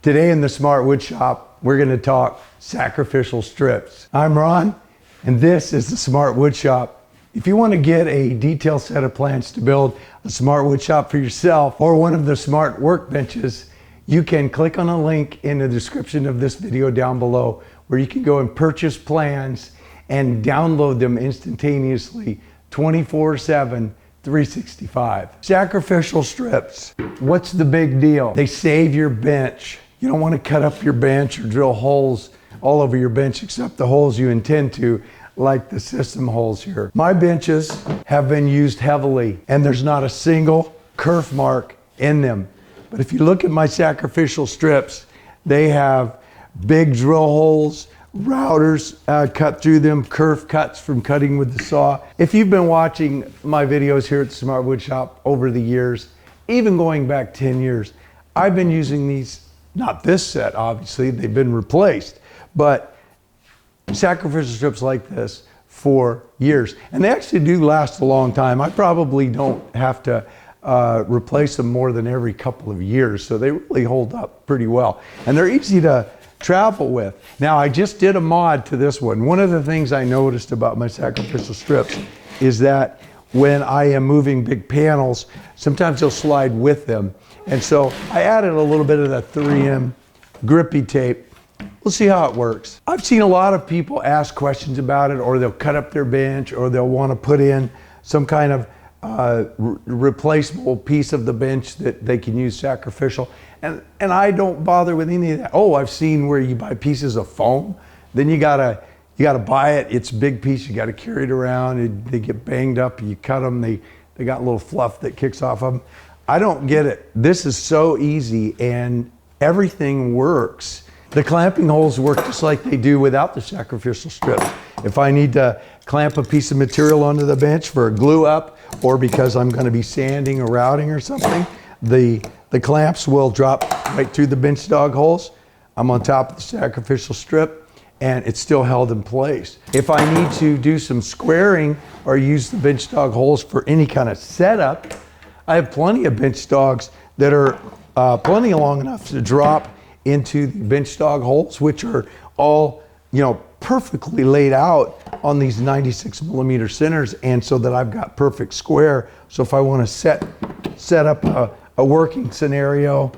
Today in the Smart Wood Shop, we're going to talk sacrificial strips. I'm Ron, and this is the Smart Wood Shop. If you want to get a detailed set of plans to build a Smart Wood Shop for yourself or one of the smart workbenches, you can click on a link in the description of this video down below where you can go and purchase plans and download them instantaneously 24/7, 365. Sacrificial strips. What's the big deal? They save your bench. You don't want to cut up your bench or drill holes all over your bench except the holes you intend to, like the system holes here. My benches have been used heavily and there's not a single kerf mark in them. But if you look at my sacrificial strips, they have big drill holes, routers cut through them, kerf cuts from cutting with the saw. If you've been watching my videos here at the Smart Wood Shop over the years, even going back 10 years, I've been using these, not this set obviously, they've been replaced, but sacrificial strips like this for years. And they actually do last a long time. I probably don't have to replace them more than every couple of years, so they really hold up pretty well. And they're easy to travel with. Now, I just did a mod to this one. One of the things I noticed about my sacrificial strips is that when I am moving big panels, sometimes they'll slide with them. And so I added a little bit of that 3M grippy tape. We'll see how it works. I've seen a lot of people ask questions about it, or they'll cut up their bench, or they'll want to put in some kind of replaceable piece of the bench that they can use sacrificial. And I don't bother with any of that. Oh, I've seen where you buy pieces of foam, then you gotta buy it. It's a big piece, you gotta carry it around. They get banged up, you cut them, they got a little fluff that kicks off of them. I don't get it. This is so easy and everything works. The clamping holes work just like they do without the sacrificial strips. If I need to clamp a piece of material onto the bench for a glue up, or because I'm going to be sanding or routing or something, the clamps will drop right through the bench dog holes. I'm on top of the sacrificial strip and it's still held in place. If I need to do some squaring or use the bench dog holes for any kind of setup, I have plenty of bench dogs that are plenty long enough to drop into the bench dog holes, which are all, perfectly laid out on these 96mm centers, and so that I've got perfect square. So if I want to set up a working scenario,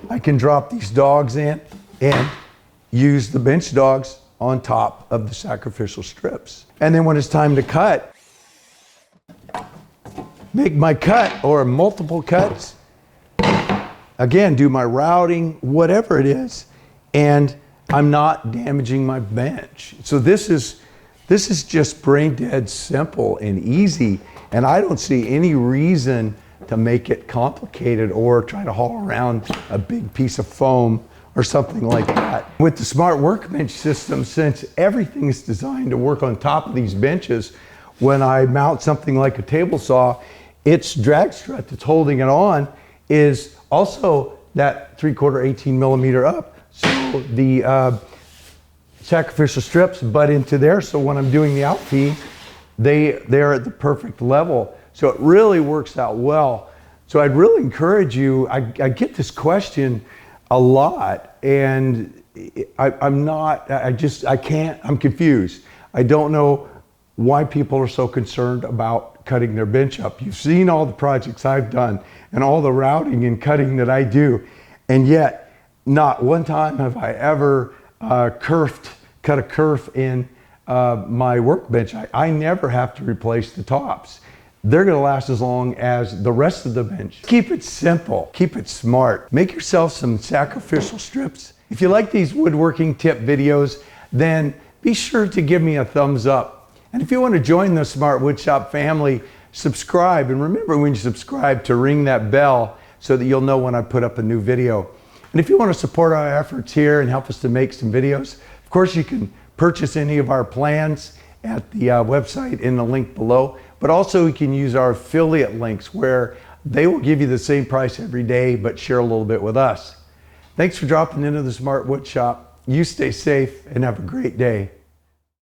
I can drop these dogs in and use the bench dogs on top of the sacrificial strips. And then when it's time to cut, make my cut or multiple cuts, again, do my routing, whatever it is, and I'm not damaging my bench. So this is just brain dead simple and easy, and I don't see any reason to make it complicated or try to haul around a big piece of foam or something like that. With the Smart Workbench system, since everything is designed to work on top of these benches, when I mount something like a table saw, its drag strut that's holding it on is also that 3/4 18mm up. So the sacrificial strips butt into there, so when I'm doing the outfeed, they're at the perfect level. So it really works out well. So I'd really encourage you, I get this question a lot, and I'm confused. I don't know why people are so concerned about cutting their bench up. You've seen all the projects I've done and all the routing and cutting that I do, and yet not one time have I ever cut a kerf in my workbench. I never have to replace the tops. They're gonna last as long as the rest of the bench. Keep it simple, keep it smart. Make yourself some sacrificial strips. If you like these woodworking tip videos, then be sure to give me a thumbs up. And if you want to join the Smart Wood Shop family, subscribe. And remember, when you subscribe, to ring that bell so that you'll know when I put up a new video. And if you want to support our efforts here and help us to make some videos, of course you can purchase any of our plans at the website in the link below, but also you can use our affiliate links where they will give you the same price every day but share a little bit with us. Thanks for dropping into the Smart Wood Shop. You stay safe and have a great day.